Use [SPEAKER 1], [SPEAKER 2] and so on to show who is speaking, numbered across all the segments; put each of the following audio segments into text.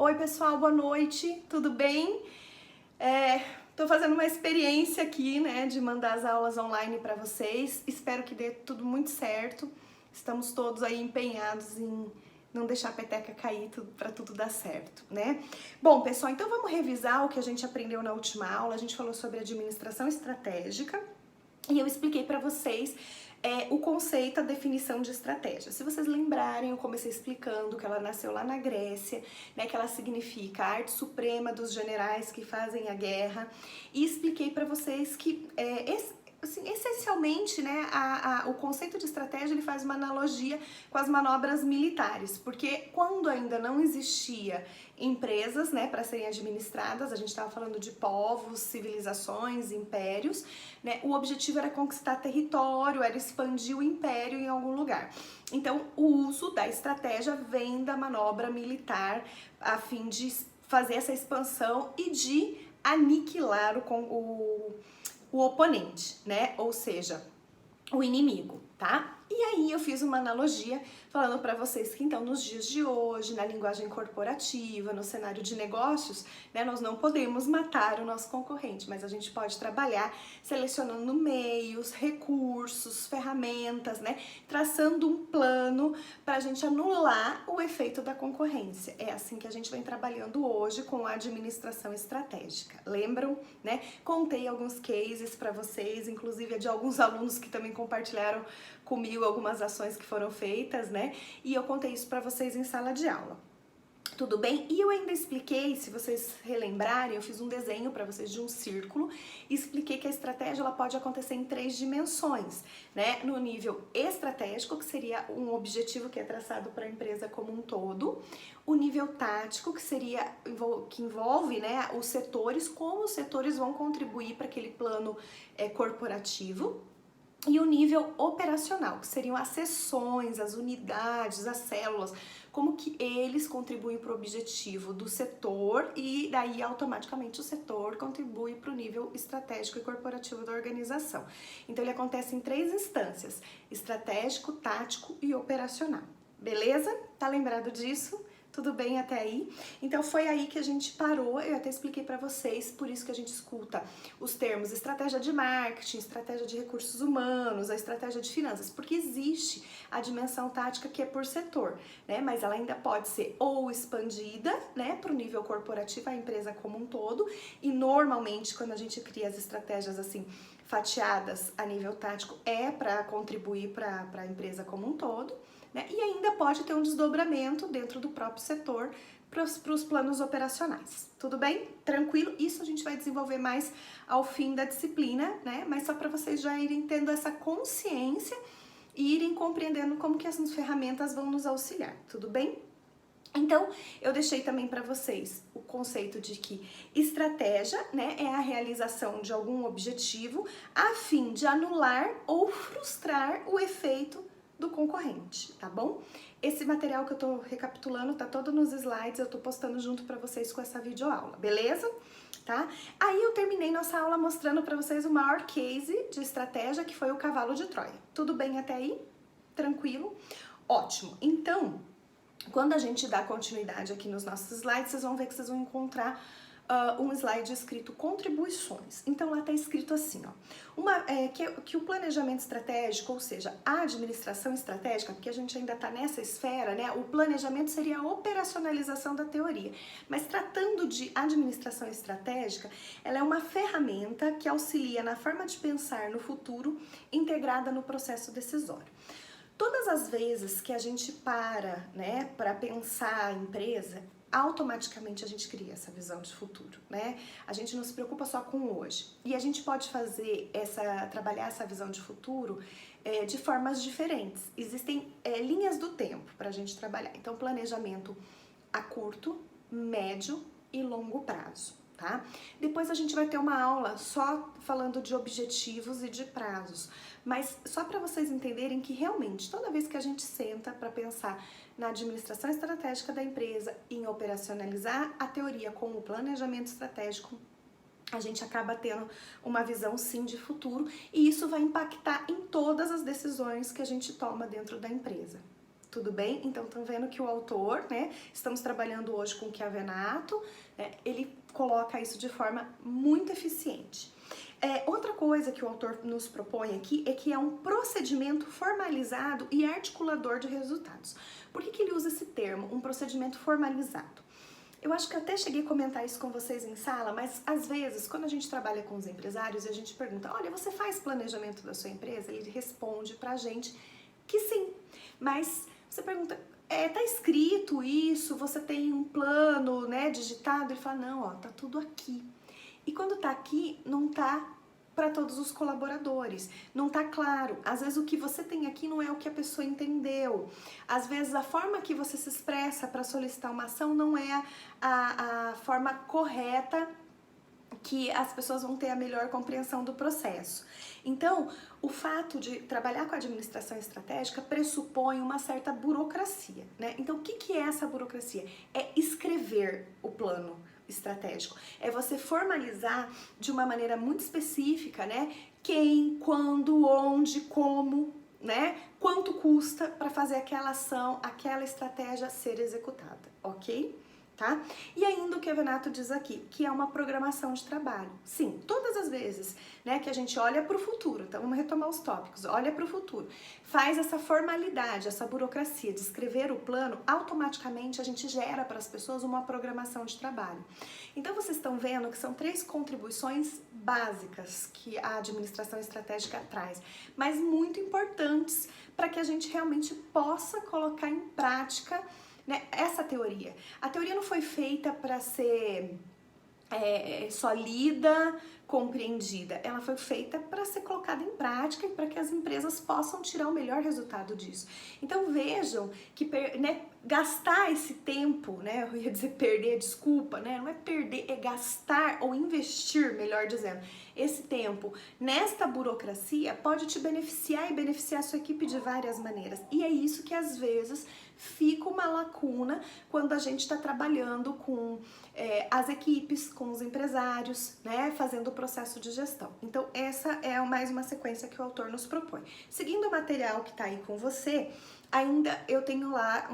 [SPEAKER 1] Oi pessoal, boa noite, tudo bem? Tô fazendo uma experiência aqui, né, de mandar as aulas online para vocês. Espero que dê tudo muito certo. Estamos todos aí empenhados em não deixar a peteca cair para tudo dar certo, né? Bom, pessoal, então vamos revisar o que a gente aprendeu na última aula. A gente falou sobre administração estratégica e eu expliquei para vocês o conceito, a definição de estratégia. Se vocês lembrarem, eu comecei explicando que ela nasceu lá na Grécia, né, que ela significa a arte suprema dos generais que fazem a guerra, e expliquei para vocês que essencialmente, né, o conceito de estratégia ele faz uma analogia com as manobras militares, porque quando ainda não existia empresas, né, para serem administradas, a gente estava falando de povos, civilizações, impérios, né, o objetivo era conquistar território, era expandir o império em algum lugar. Então, o uso da estratégia vem da manobra militar a fim de fazer essa expansão e de aniquilar o oponente, né? Ou seja, o inimigo, tá? E aí eu fiz uma analogia falando para vocês que então nos dias de hoje, na linguagem corporativa, no cenário de negócios, né, nós não podemos matar o nosso concorrente, mas a gente pode trabalhar selecionando meios, recursos, ferramentas, né, traçando um plano para a gente anular o efeito da concorrência. É assim que a gente vem trabalhando hoje com a administração estratégica. Lembram, né? Contei alguns cases para vocês, inclusive de alguns alunos que também compartilharam comigo algumas ações que foram feitas, né? E eu contei isso para vocês em sala de aula. Tudo bem? E eu ainda expliquei, se vocês relembrarem, eu fiz um desenho para vocês de um círculo e expliquei que a estratégia ela pode acontecer em 3 dimensões, né? No nível estratégico, que seria um objetivo que é traçado para a empresa como um todo, o nível tático, que envolve, né, os setores, como os setores vão contribuir para aquele plano corporativo, e o nível operacional, que seriam as seções, as unidades, as células, como que eles contribuem para o objetivo do setor e daí automaticamente o setor contribui para o nível estratégico e corporativo da organização. Então ele acontece em 3 instâncias: estratégico, tático e operacional. Beleza? Tá lembrado disso? Tudo bem até aí? Então foi aí que a gente parou, eu até expliquei para vocês, por isso que a gente escuta os termos estratégia de marketing, estratégia de recursos humanos, a estratégia de finanças, porque existe a dimensão tática que é por setor, né? Mas ela ainda pode ser ou expandida, né, para o nível corporativo, a empresa como um todo, e normalmente quando a gente cria as estratégias assim, fatiadas a nível tático, é para contribuir para a empresa como um todo, né? E ainda pode ter um desdobramento dentro do próprio setor para os planos operacionais. Tudo bem? Tranquilo? Isso a gente vai desenvolver mais ao fim da disciplina, né? Mas só para vocês já irem tendo essa consciência e irem compreendendo como que essas ferramentas vão nos auxiliar. Tudo bem? Então, eu deixei também para vocês o conceito de que estratégia, né, é a realização de algum objetivo a fim de anular ou frustrar o efeito do concorrente, tá bom? Esse material que eu tô recapitulando tá todo nos slides, eu tô postando junto para vocês com essa videoaula, beleza? Tá? Aí eu terminei nossa aula mostrando para vocês o maior case de estratégia, que foi o cavalo de Troia. Tudo bem até aí? Tranquilo? Ótimo. Então, quando a gente dá continuidade aqui nos nossos slides, vocês vão ver que vocês vão encontrar um slide escrito contribuições. Então lá está escrito assim, ó, que o planejamento estratégico, ou seja, a administração estratégica, porque a gente ainda está nessa esfera, né? O planejamento seria a operacionalização da teoria, mas tratando de administração estratégica, ela é uma ferramenta que auxilia na forma de pensar no futuro, integrada no processo decisório. Todas as vezes que a gente né, para pensar a empresa, automaticamente a gente cria essa visão de futuro, né? A gente não se preocupa só com o hoje. E a gente pode trabalhar essa visão de futuro de formas diferentes. Existem linhas do tempo para a gente trabalhar. Então, planejamento a curto, médio e longo prazo. Tá? Depois a gente vai ter uma aula só falando de objetivos e de prazos, mas só para vocês entenderem que realmente toda vez que a gente senta para pensar na administração estratégica da empresa, em operacionalizar a teoria com o planejamento estratégico, a gente acaba tendo uma visão sim de futuro e isso vai impactar em todas as decisões que a gente toma dentro da empresa. Tudo bem? Então, estão vendo que o autor, né, estamos trabalhando hoje com o Chiavenato, né, ele coloca isso de forma muito eficiente. Outra coisa que o autor nos propõe aqui é que é um procedimento formalizado e articulador de resultados. Por que ele usa esse termo, um procedimento formalizado? Eu acho que eu até cheguei a comentar isso com vocês em sala, mas às vezes, quando a gente trabalha com os empresários e a gente pergunta, olha, você faz planejamento da sua empresa? Ele responde pra gente que sim, mas você pergunta, tá escrito isso? Você tem um plano, né, digitado? Ele fala, não, ó, tá tudo aqui. E quando tá aqui, não tá para todos os colaboradores, não tá claro. Às vezes o que você tem aqui não é o que a pessoa entendeu. Às vezes a forma que você se expressa para solicitar uma ação não é a forma correta que as pessoas vão ter a melhor compreensão do processo. Então, o fato de trabalhar com a administração estratégica pressupõe uma certa burocracia, né? Então, o que é essa burocracia? É escrever o plano estratégico. É você formalizar de uma maneira muito específica, né? Quem, quando, onde, como, né? Quanto custa para fazer aquela ação, aquela estratégia ser executada, ok? Tá? E ainda o Chiavenato diz aqui, que é uma programação de trabalho. Sim, todas as vezes, né, que a gente olha para o futuro, então vamos retomar os tópicos, olha para o futuro, faz essa formalidade, essa burocracia de escrever o plano, automaticamente a gente gera para as pessoas uma programação de trabalho. Então vocês estão vendo que são 3 contribuições básicas que a administração estratégica traz, mas muito importantes para que a gente realmente possa colocar em prática, né, essa teoria. A teoria não foi feita para ser só lida, compreendida. Ela foi feita para ser colocada em prática e para que as empresas possam tirar o melhor resultado disso. Então vejam que, né, gastar esse tempo, né, eu ia dizer perder, desculpa, né, não é perder, é gastar ou investir, melhor dizendo, esse tempo nesta burocracia pode te beneficiar e beneficiar a sua equipe de várias maneiras. E é isso que às vezes fica uma lacuna quando a gente está trabalhando com as equipes, com os empresários, né, fazendo o processo de gestão. Então essa é mais uma sequência que o autor nos propõe. Seguindo o material que está aí com você, ainda eu tenho lá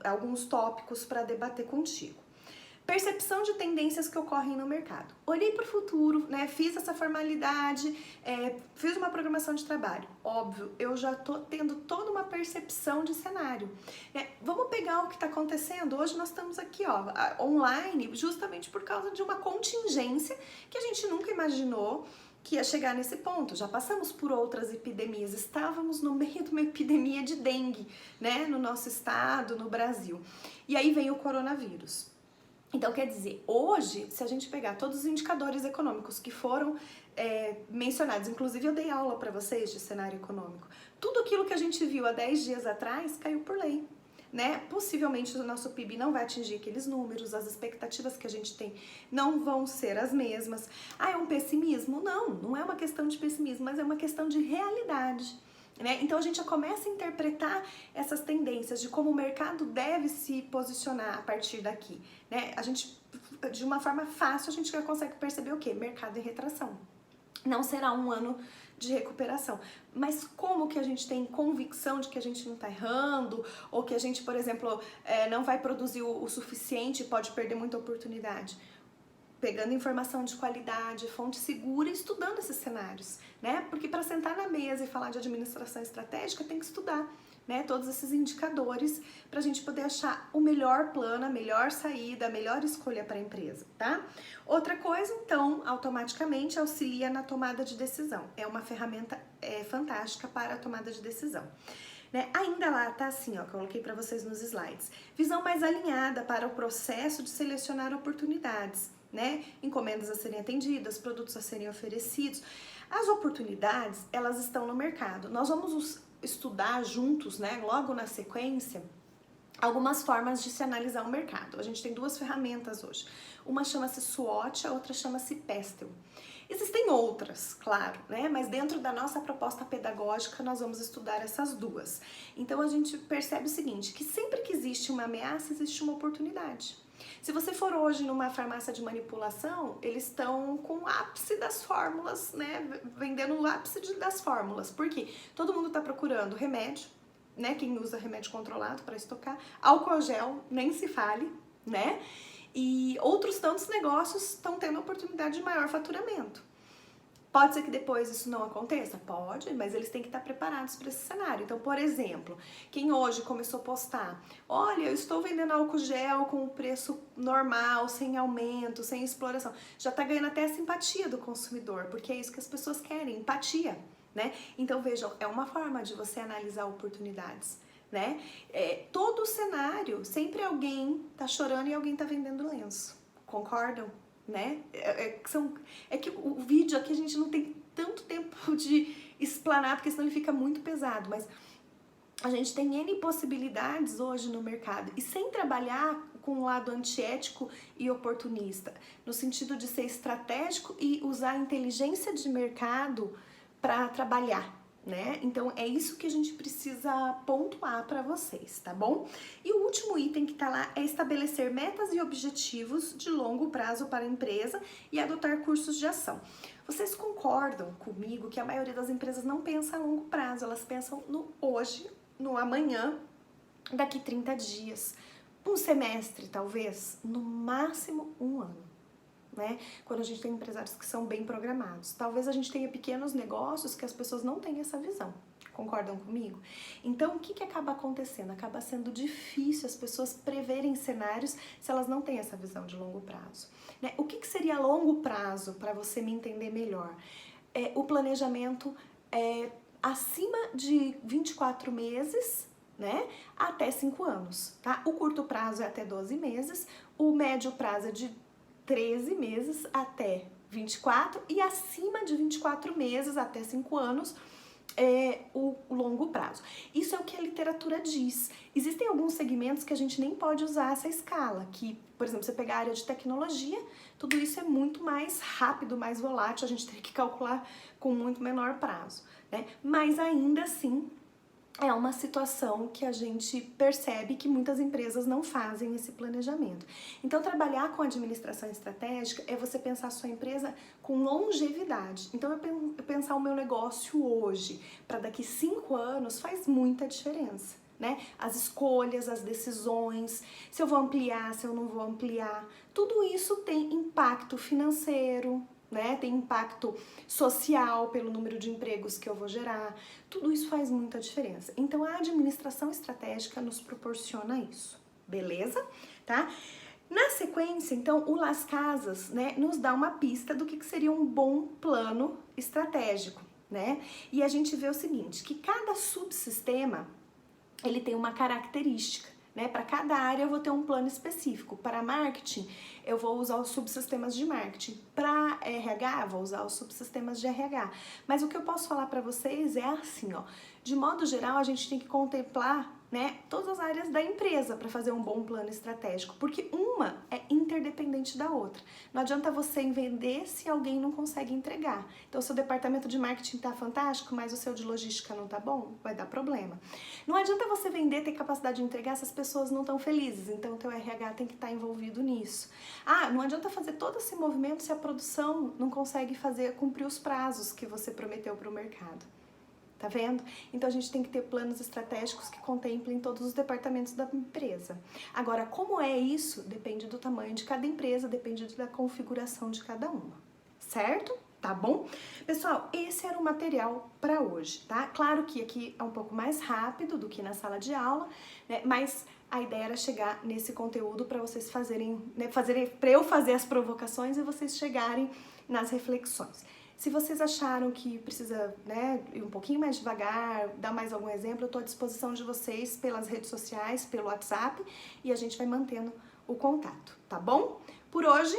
[SPEAKER 1] alguns tópicos para debater contigo. Percepção de tendências que ocorrem no mercado. Olhei para o futuro, né? Fiz essa formalidade, fiz uma programação de trabalho. Óbvio, eu já tô tendo toda uma percepção de cenário. Vamos pegar o que está acontecendo. Hoje nós estamos aqui, ó, online, justamente por causa de uma contingência que a gente nunca imaginou que ia chegar nesse ponto. Já passamos por outras epidemias, estávamos no meio de uma epidemia de dengue, né? No nosso estado, no Brasil. E aí veio o coronavírus. Então, quer dizer, hoje, se a gente pegar todos os indicadores econômicos que foram mencionados, inclusive eu dei aula para vocês de cenário econômico, tudo aquilo que a gente viu há 10 dias atrás caiu por lei, né? Possivelmente o nosso PIB não vai atingir aqueles números, as expectativas que a gente tem não vão ser as mesmas. Ah, é um pessimismo? Não, não é uma questão de pessimismo, mas é uma questão de realidade. Né? Então a gente já começa a interpretar essas tendências de como o mercado deve se posicionar a partir daqui, né? A gente, de uma forma fácil, a gente já consegue perceber o quê? Mercado em retração. Não será um ano de recuperação. Mas como que a gente tem convicção de que a gente não está errando, ou que a gente, por exemplo, não vai produzir o suficiente e pode perder muita oportunidade? Pegando informação de qualidade, fonte segura e estudando esses cenários, né? Porque para sentar na mesa e falar de administração estratégica tem que estudar, né? Todos esses indicadores para a gente poder achar o melhor plano, a melhor saída, a melhor escolha para a empresa, tá? Outra coisa, então, automaticamente auxilia na tomada de decisão. É uma ferramenta fantástica para a tomada de decisão. Né? Ainda lá tá assim, ó, que eu coloquei para vocês nos slides. Visão mais alinhada para o processo de selecionar oportunidades. Né? Encomendas a serem atendidas, produtos a serem oferecidos. As oportunidades, elas estão no mercado. Nós vamos estudar juntos, né, logo na sequência, algumas formas de se analisar o mercado. A gente tem 2 ferramentas hoje. Uma chama-se SWOT, a outra chama-se PESTEL. Existem outras, claro, né? Mas dentro da nossa proposta pedagógica nós vamos estudar essas 2. Então a gente percebe o seguinte, que sempre que existe uma ameaça, existe uma oportunidade. Se você for hoje numa farmácia de manipulação, eles estão com o ápice das fórmulas, né? Vendendo o ápice das fórmulas. Por quê? Todo mundo está procurando remédio, né? Quem usa remédio controlado para estocar, álcool gel, nem se fale, né? E outros tantos negócios estão tendo a oportunidade de maior faturamento. Pode ser que depois isso não aconteça? Pode, mas eles têm que estar preparados para esse cenário. Então, por exemplo, quem hoje começou a postar, olha, eu estou vendendo álcool gel com o preço normal, sem aumento, sem exploração, já está ganhando até a simpatia do consumidor, porque é isso que as pessoas querem, empatia, né? Então, vejam, é uma forma de você analisar oportunidades, né? Todo cenário, sempre alguém tá chorando e alguém tá vendendo lenço, concordam? Né? É que o vídeo aqui a gente não tem tanto tempo de explanar, porque senão ele fica muito pesado, mas a gente tem N possibilidades hoje no mercado, e sem trabalhar com o lado antiético e oportunista, no sentido de ser estratégico e usar a inteligência de mercado para trabalhar, né? Então é isso que a gente precisa pontuar para vocês, tá bom? E o último item que tá lá é estabelecer metas e objetivos de longo prazo para a empresa e adotar cursos de ação. Vocês concordam comigo que a maioria das empresas não pensa a longo prazo, elas pensam no hoje, no amanhã, daqui 30 dias, um semestre talvez, no máximo um ano. Né? Quando a gente tem empresários que são bem programados. Talvez a gente tenha pequenos negócios que as pessoas não têm essa visão. Concordam comigo? Então, o que acaba acontecendo? Acaba sendo difícil as pessoas preverem cenários se elas não têm essa visão de longo prazo. Né? O que seria longo prazo, para você me entender melhor? O planejamento acima de 24 meses, né, até 5 anos. Tá? O curto prazo é até 12 meses, o médio prazo é de 13 meses até 24 e acima de 24 meses até 5 anos o longo prazo. Isso é o que a literatura diz. Existem alguns segmentos que a gente nem pode usar essa escala, que, por exemplo, você pegar a área de tecnologia, tudo isso é muito mais rápido, mais volátil, a gente tem que calcular com muito menor prazo, né? Mas ainda assim, é uma situação que a gente percebe que muitas empresas não fazem esse planejamento. Então, trabalhar com administração estratégica é você pensar a sua empresa com longevidade. Então, eu pensar o meu negócio hoje para daqui 5 anos faz muita diferença, né? As escolhas, as decisões, se eu vou ampliar, se eu não vou ampliar, tudo isso tem impacto financeiro, né? Tem impacto social pelo número de empregos que eu vou gerar, tudo isso faz muita diferença. Então a administração estratégica nos proporciona isso, beleza? Tá? Na sequência, então, o Las Casas, né, nos dá uma pista do que seria um bom plano estratégico, né? E a gente vê o seguinte, que cada subsistema, ele tem uma característica. Né? Para cada área eu vou ter um plano específico. Para marketing, eu vou usar os subsistemas de marketing. Para RH, eu vou usar os subsistemas de RH. Mas o que eu posso falar para vocês é assim, ó, de modo geral, a gente tem que contemplar, né, todas as áreas da empresa para fazer um bom plano estratégico, porque uma é interdependente da outra. Não adianta você vender se alguém não consegue entregar. Então, o seu departamento de marketing tá fantástico, mas o seu de logística não tá bom, vai dar problema. Não adianta você vender, ter capacidade de entregar se as pessoas não estão felizes, então o teu RH tem que estar envolvido nisso. Não adianta fazer todo esse movimento se a produção não consegue cumprir os prazos que você prometeu para o mercado. Tá vendo? Então a gente tem que ter planos estratégicos que contemplem todos os departamentos da empresa. Agora, como é isso? Depende do tamanho de cada empresa, depende da configuração de cada uma, certo? Tá bom? Pessoal, esse era o material para hoje, tá? Claro que aqui é um pouco mais rápido do que na sala de aula, né? Mas a ideia era chegar nesse conteúdo para vocês fazerem, né? Para eu fazer as provocações e vocês chegarem nas reflexões. Se vocês acharam que precisa, né, ir um pouquinho mais devagar, dar mais algum exemplo, eu estou à disposição de vocês pelas redes sociais, pelo WhatsApp, e a gente vai mantendo o contato, tá bom? Por hoje,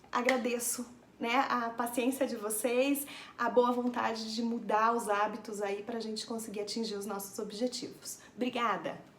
[SPEAKER 1] agradeço, né, a paciência de vocês, a boa vontade de mudar os hábitos aí para a gente conseguir atingir os nossos objetivos. Obrigada!